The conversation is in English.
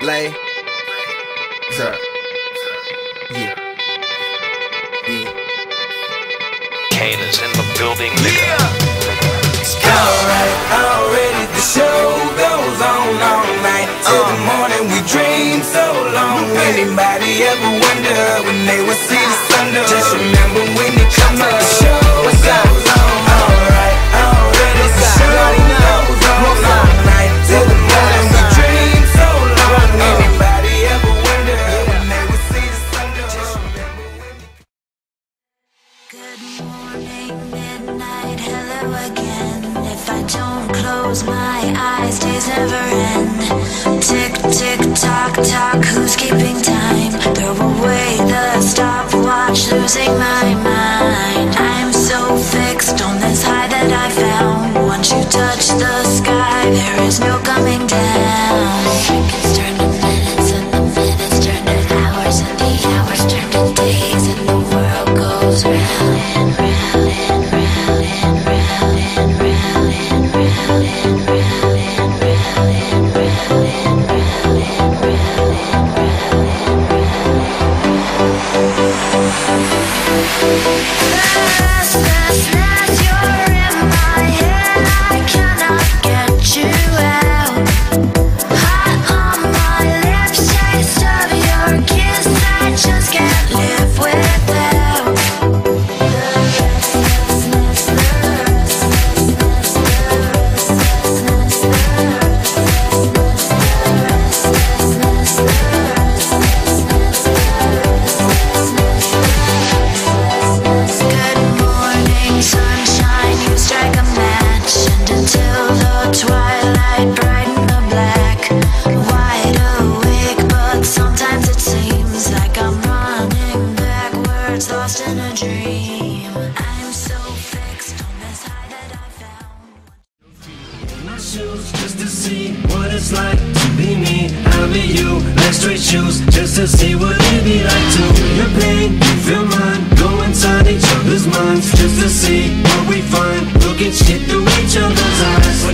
Lay. Sir. Yeah. Yeah. Kane is in the building, nigga. Alright, already the show goes on all night till the morning. We dream so long. Anybody ever wonder when they would see the sun up? Just remember when it comes to the show goes on. Alright, already the show goes on all night till the morning. We dream so long. Anybody ever wonder when they would see the sun up? Just remember when it. Good morning, midnight, hello again. If I don't close my eyes, days never end. Tick, tick, tock, tock, who's keeping time? Throw away the stopwatch, losing my mind. I'm so fixed on this high that I found. Once you touch the sky, there is no coming down. Seconds turn to minutes, and the minutes turn to hours, and the hours turn to days, and the world goes round and round and round and round and round and round and round and round and round and round and round and Restlessness, you're in my head, I cannot get you out. Hot on my lips, taste of your kiss, I just can't live without. The restlessness, the restlessness, the restlessness, the restlessness, the restlessness. Good morning, sunshine, you strike a match, and until the twilight brighten the black. Wide awake, but sometimes it seems like I'm running backwards, lost in a dream. I'm so fixed on this high that I found. My shoes just to see what it's like to be me. I'll be you, like straight shoes just to see what it be like to feel your pain, you feel mine. Go inside each other's minds just to see what we find. Look at shit through each other's eyes.